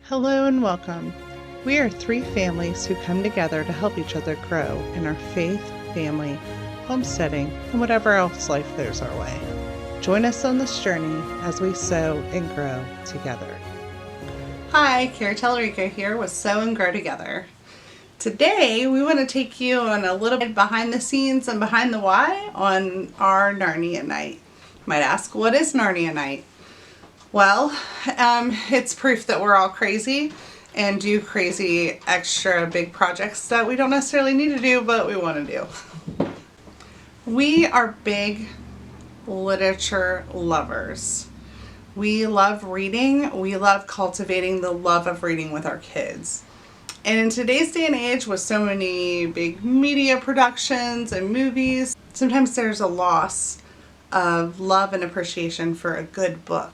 Hello and welcome. We are three families who come together to help each other grow in our faith, family, homesteading, and whatever else life throws our way. Join us on this journey as we sow and grow together. Hi, Carrie Tellerico here with Sow and Grow Together. Today we want to take you on a little bit behind the scenes and behind the why on our Narnia Night. You might ask, what is Narnia Night? Well, it's proof that we're all crazy and do crazy extra big projects that we don't necessarily need to do, but we want to do. We are big literature lovers. We love reading. We love cultivating the love of reading with our kids. And in today's day and age, with so many big media productions and movies, sometimes there's a loss of love and appreciation for a good book.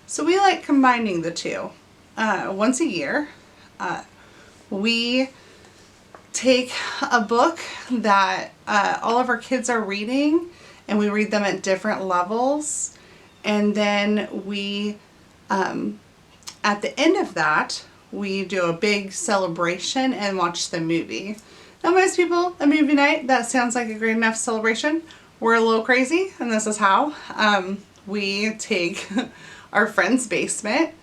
So we like combining the two. Once a year, we take a book that all of our kids are reading, and we read them at different levels. And then we, at the end of that, we do a big celebration and watch the movie. Now, most people, a movie night, that sounds like a great enough celebration. We're a little crazy, and this is how. We take our friend's basement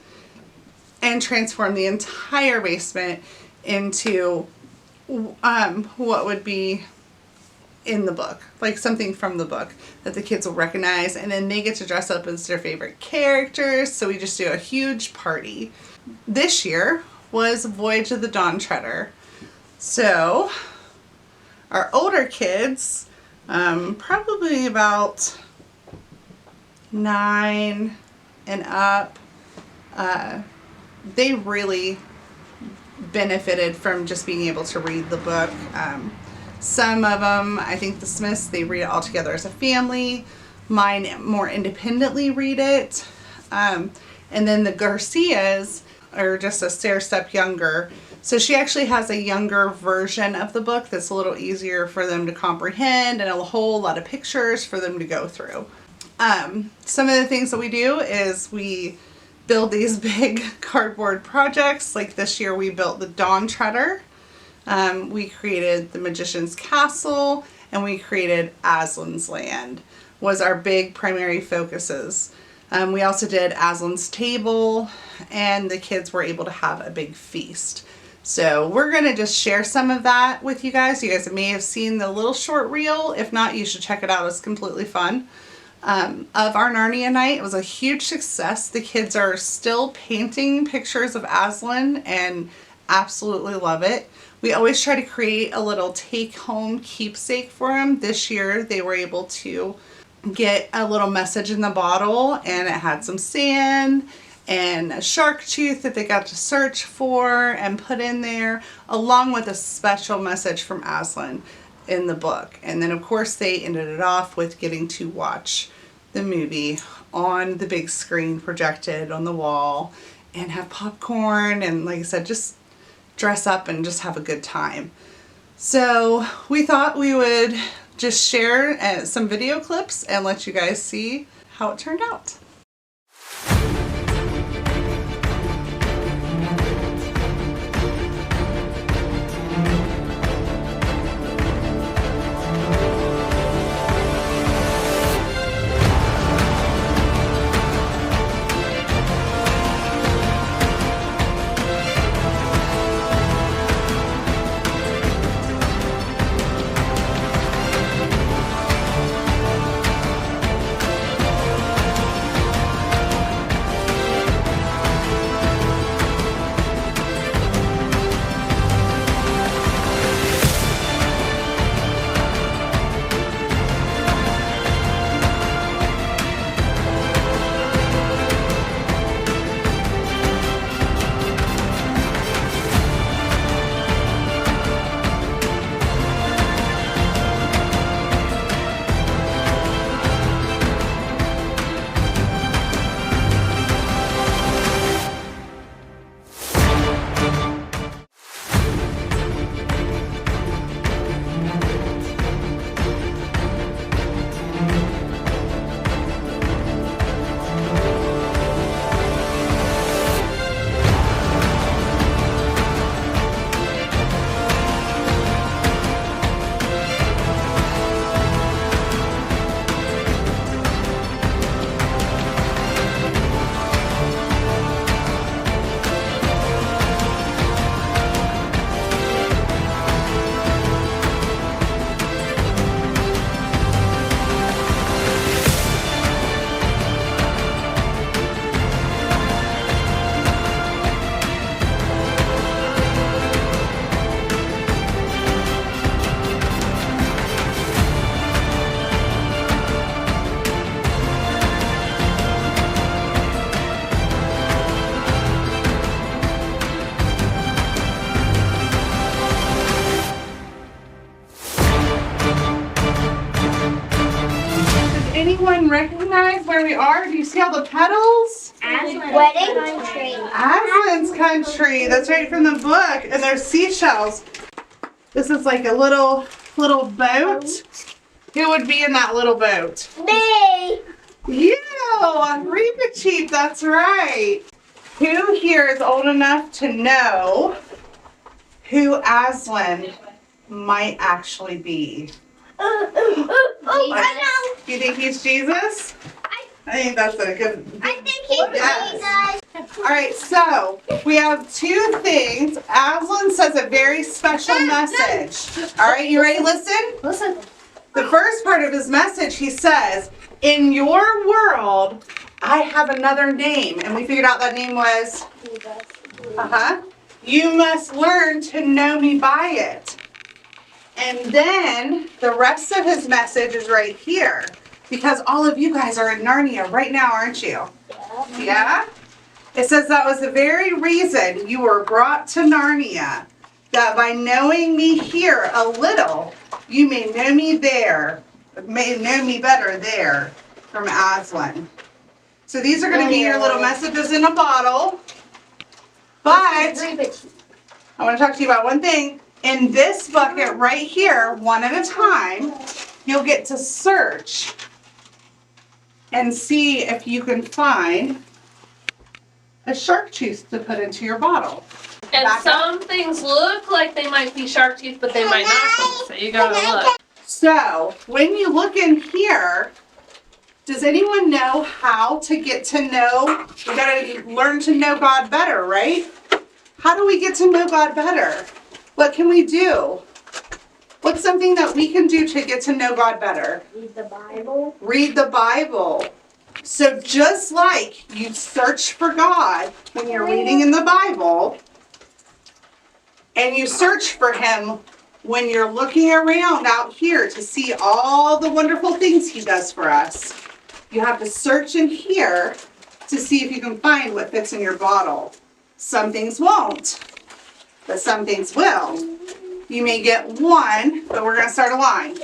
and transform the entire basement into what would be in the book, like something from the book that the kids will recognize, and then they get to dress up as their favorite characters. So we just do a huge party. This year was Voyage of the Dawn Treader. So our older kids, probably about 9 and up, they really benefited from just being able to read the book. Some of them, I think the Smiths, they read it all together as a family. Mine more independently read it. And then the Garcias are just a step younger. So she actually has a younger version of the book that's a little easier for them to comprehend, and a whole lot of pictures for them to go through. Some of the things that we do is we build these big cardboard projects. Like this year we built the Dawn Treader. We created the Magician's Castle, and we created Aslan's Land was our big primary focuses. We also did Aslan's Table, and the kids were able to have a big feast. So we're going to just share some of that with you guys. You guys may have seen the little short reel. If not, you should check it out. It's completely fun. Of our Narnia Night. It was a huge success. The kids are still painting pictures of Aslan and absolutely love it. We always try to create a little take-home keepsake for them. This year they were able to get a little message in the bottle, and it had some sand and a shark tooth that they got to search for and put in there, along with a special message from Aslan in the book. And then of course they ended it off with getting to watch the movie on the big screen projected on the wall and have popcorn and, like I said, just dress up and just have a good time. So we thought we would just share some video clips and let you guys see how it turned out. everyone recognize where we are? Do you see all the petals? Wedding country. Aslan's country. That's right from the book. And there's seashells. This is like a little boat. Who would be in that little boat? Me. You, Reba Cheap. That's right. Who here is old enough to know who Aslan might actually be? I know. You think he's Jesus? I think that's a good. I think he's Jesus. All right, so we have two things. Aslan says a very special message. All right, you ready to listen? Listen. The first part of his message, he says, in your world, I have another name. And we figured out that name was? You must learn to know me by it. And then the rest of his message is right here. Because all of you guys are in Narnia right now, aren't you? Yeah? It says that was the very reason you were brought to Narnia. That by knowing me here a little, you may know me there. May know me better there from Aslan. So these are going to be your little messages in a bottle. But I want to talk to you about one thing. In this bucket right here, one at a time, you'll get to search and see if you can find a shark tooth to put into your bottle. And some things look like they might be shark teeth, but they might not be, so you gotta look. So, when you look in here, does anyone know how to get to know? We gotta learn to know God better, right? How do we get to know God better? What can we do? What's something that we can do to get to know God better? Read the Bible. Read the Bible. So just like you search for God when you're reading in the Bible, and you search for Him when you're looking around out here to see all the wonderful things He does for us, you have to search in here to see if you can find what fits in your bottle. Some things won't, but some things will. You may get one, but we're going to start a line.